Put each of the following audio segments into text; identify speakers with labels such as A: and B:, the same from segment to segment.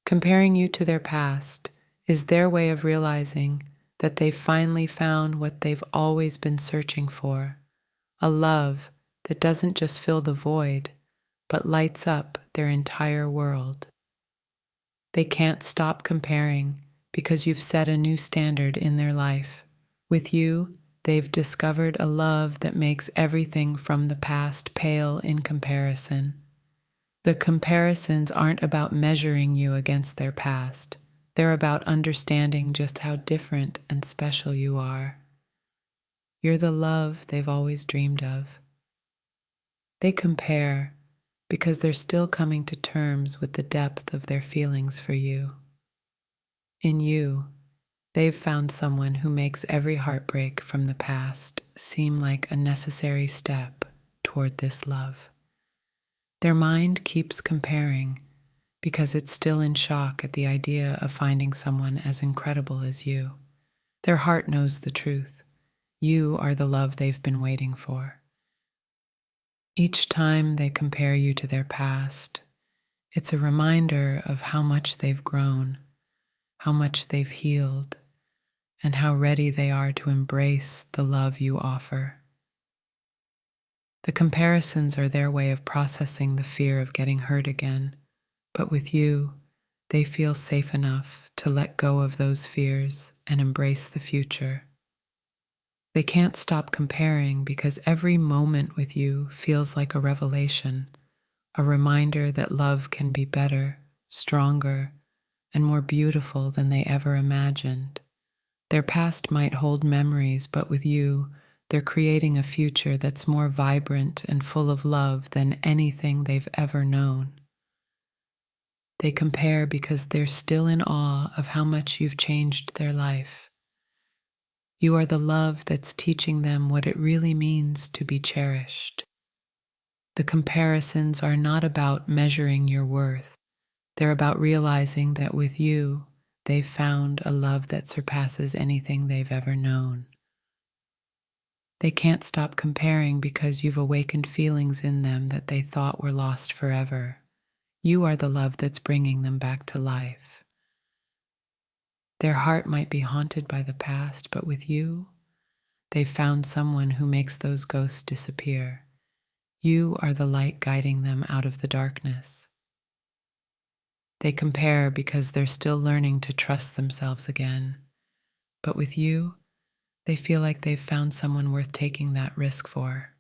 A: Comparing you to their past is their way of realizing that they've finally found what they've always been searching for, a love that doesn't just fill the void, but lights up their entire world. They can't stop comparing because you've set a new standard in their life. With you, they've discovered a love that makes everything from the past pale in comparison. The comparisons aren't about measuring you against their past. They're about understanding just how different and special you are. You're the love they've always dreamed of. They compare because they're still coming to terms with the depth of their feelings for you. In you, they've found someone who makes every heartbreak from the past seem like a necessary step toward this love. Their mind keeps comparing because it's still in shock at the idea of finding someone as incredible as you. Their heart knows the truth. You are the love they've been waiting for. Each time they compare you to their past, it's a reminder of how much they've grown, how much they've healed, and how ready they are to embrace the love you offer. The comparisons are their way of processing the fear of getting hurt again, but with you, they feel safe enough to let go of those fears and embrace the future. They can't stop comparing because every moment with you feels like a revelation, a reminder that love can be better, stronger, and more beautiful than they ever imagined. Their past might hold memories, but with you, they're creating a future that's more vibrant and full of love than anything they've ever known. They compare because they're still in awe of how much you've changed their life. You are the love that's teaching them what it really means to be cherished. The comparisons are not about measuring your worth. They're about realizing that with you, they've found a love that surpasses anything they've ever known. They can't stop comparing because you've awakened feelings in them that they thought were lost forever. You are the love that's bringing them back to life. Their heart might be haunted by the past, but with you, they've found someone who makes those ghosts disappear. You are the light guiding them out of the darkness. They compare because they're still learning to trust themselves again. But with you, they feel like they've found someone worth taking that risk for.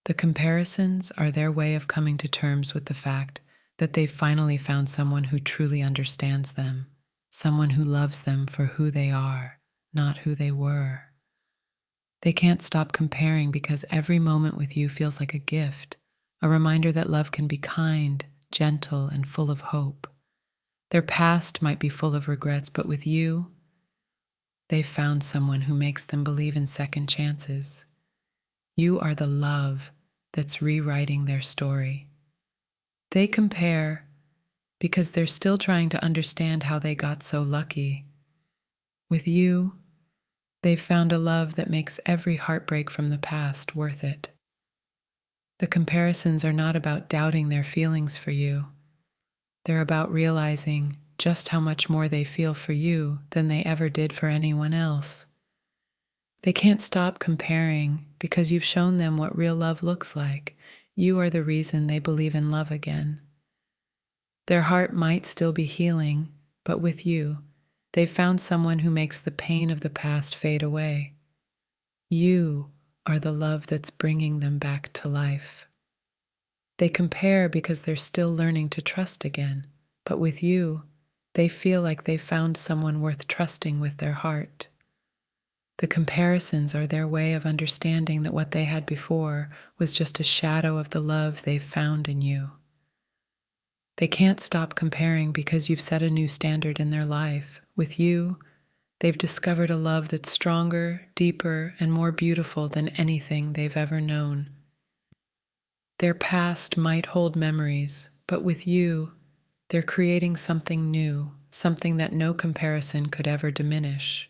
A: The comparisons are their way of coming to terms with the fact that they've finally found someone who truly understands them, someone who loves them for who they are, not who they were. They can't stop comparing because every moment with you feels like a gift, a reminder that love can be kind, gentle, and full of hope. Their past might be full of regrets, but with you, they've found someone who makes them believe in second chances. You are the love that's rewriting their story. They compare because they're still trying to understand how they got so lucky. With you, they've found a love that makes every heartbreak from the past worth it. The comparisons are not about doubting their feelings for you. They're about realizing just how much more they feel for you than they ever did for anyone else. They can't stop comparing because you've shown them what real love looks like. You are the reason they believe in love again. Their heart might still be healing, but with you, they've found someone who makes the pain of the past fade away. You are the love that's bringing them back to life. They compare because they're still learning to trust again, but with you, they feel like they've found someone worth trusting with their heart. The comparisons are their way of understanding that what they had before was just a shadow of the love they've found in you. They can't stop comparing because you've set a new standard in their life. With you, they've discovered a love that's stronger, deeper, and more beautiful than anything they've ever known. Their past might hold memories, but with you, they're creating something new, something that no comparison could ever diminish.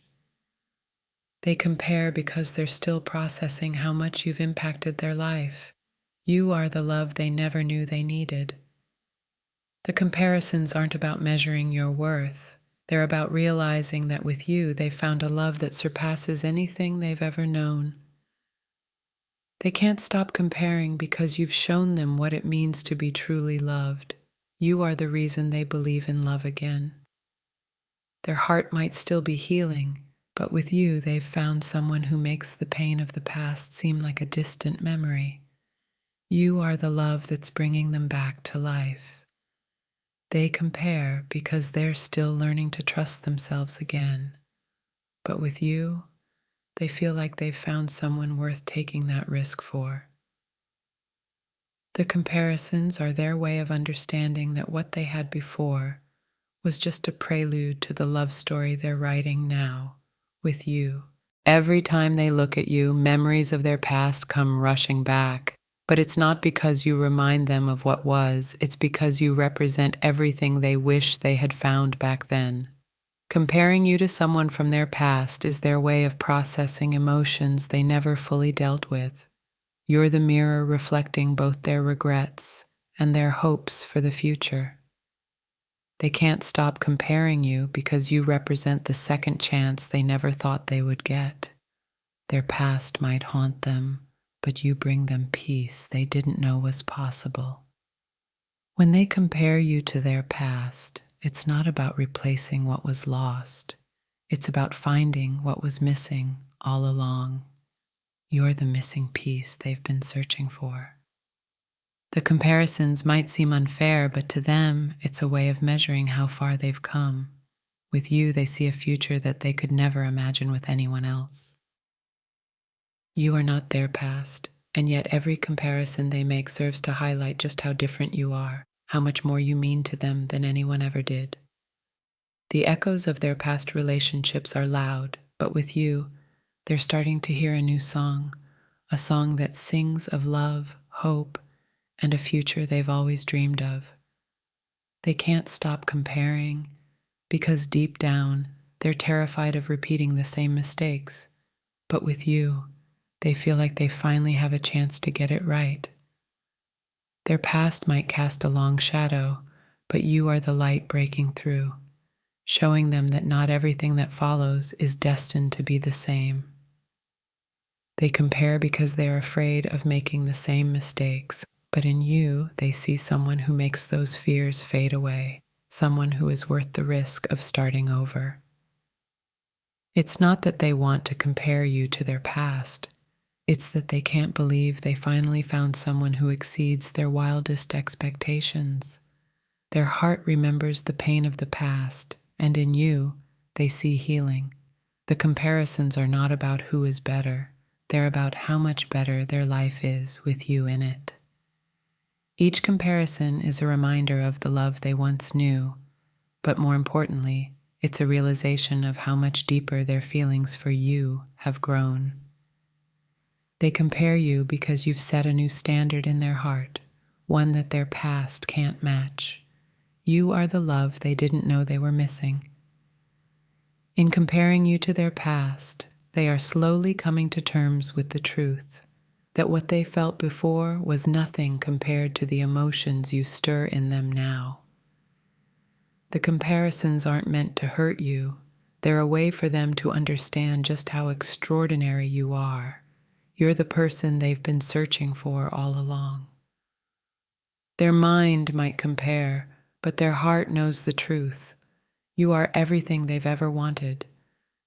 A: They compare because they're still processing how much you've impacted their life. You are the love they never knew they needed. The comparisons aren't about measuring your worth. They're about realizing that with you, they've found a love that surpasses anything they've ever known. They can't stop comparing because you've shown them what it means to be truly loved. You are the reason they believe in love again. Their heart might still be healing, but with you, they've found someone who makes the pain of the past seem like a distant memory. You are the love that's bringing them back to life. They compare because they're still learning to trust themselves again. But with you, they feel like they've found someone worth taking that risk for. The comparisons are their way of understanding that what they had before was just a prelude to the love story they're writing now with you. Every time they look at you, memories of their past come rushing back. But it's not because you remind them of what was, it's because you represent everything they wish they had found back then. Comparing you to someone from their past is their way of processing emotions they never fully dealt with. You're the mirror reflecting both their regrets and their hopes for the future. They can't stop comparing you because you represent the second chance they never thought they would get. Their past might haunt them, but you bring them peace they didn't know was possible. When they compare you to their past, it's not about replacing what was lost. It's about finding what was missing all along. You're the missing piece they've been searching for. The comparisons might seem unfair, but to them, it's a way of measuring how far they've come. With you, they see a future that they could never imagine with anyone else. You are not their past, and yet every comparison they make serves to highlight just how different you are, how much more you mean to them than anyone ever did. The echoes of their past relationships are loud, but with you, they're starting to hear a new song, a song that sings of love, hope, and a future they've always dreamed of. They can't stop comparing because deep down, they're terrified of repeating the same mistakes. But with you, they feel like they finally have a chance to get it right. Their past might cast a long shadow, but you are the light breaking through, showing them that not everything that follows is destined to be the same. They compare because they're afraid of making the same mistakes, but in you, they see someone who makes those fears fade away, someone who is worth the risk of starting over. It's not that they want to compare you to their past. It's that they can't believe they finally found someone who exceeds their wildest expectations. Their heart remembers the pain of the past, and in you, they see healing. The comparisons are not about who is better. They're about how much better their life is with you in it. Each comparison is a reminder of the love they once knew, but more importantly, it's a realization of how much deeper their feelings for you have grown. They compare you because you've set a new standard in their heart, one that their past can't match. You are the love they didn't know they were missing. In comparing you to their past, they are slowly coming to terms with the truth that what they felt before was nothing compared to the emotions you stir in them now. The comparisons aren't meant to hurt you. They're a way for them to understand just how extraordinary you are. You're the person they've been searching for all along. Their mind might compare, but their heart knows the truth. You are everything they've ever wanted,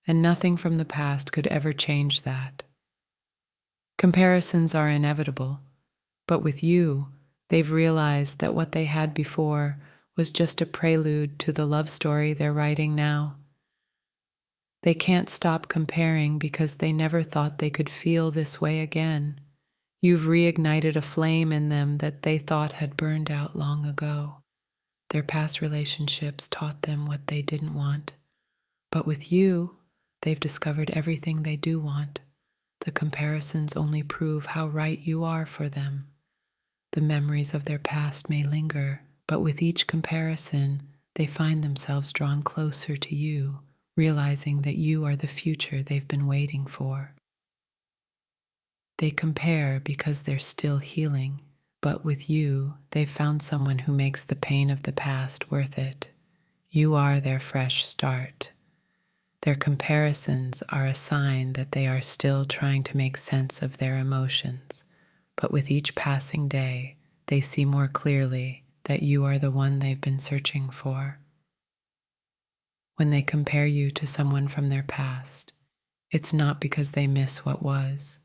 A: and nothing from the past could ever change that. Comparisons are inevitable, but with you, they've realized that what they had before was just a prelude to the love story they're writing now. They can't stop comparing because they never thought they could feel this way again. You've reignited a flame in them that they thought had burned out long ago. Their past relationships taught them what they didn't want, but with you, they've discovered everything they do want. The comparisons only prove how right you are for them. The memories of their past may linger, but with each comparison, they find themselves drawn closer to you, realizing that you are the future they've been waiting for. They compare because they're still healing, But with you, they've found someone who makes the pain of the past worth it. You are their fresh start. Their comparisons are a sign that they are still trying to make sense of their emotions. But with each passing day, they see more clearly that you are the one they've been searching for. When they compare you to someone from their past, it's not because they miss what was.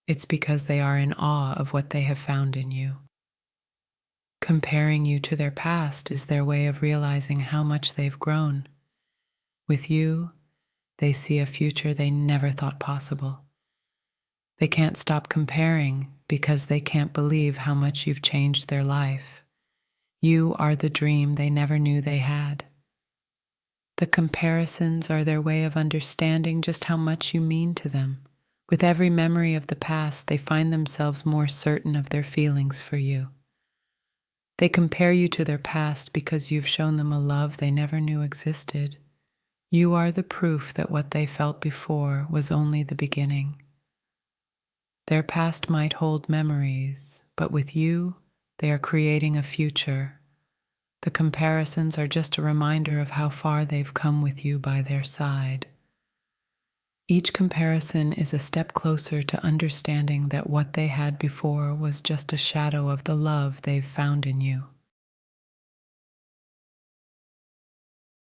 A: It's because they are in awe of what they have found in you. Comparing you to their past is their way of realizing how much they've grown. With you, they see a future they never thought possible. They can't stop comparing because they can't believe how much you've changed their life. You are the dream they never knew they had. The comparisons are their way of understanding just how much you mean to them. With every memory of the past, they find themselves more certain of their feelings for you. They compare you to their past because you've shown them a love they never knew existed. You are the proof that what they felt before was only the beginning. Their past might hold memories, but with you, they are creating a future. The comparisons are just a reminder of how far they've come with you by their side. Each comparison is a step closer to understanding that what they had before was just a shadow of the love they've found in you.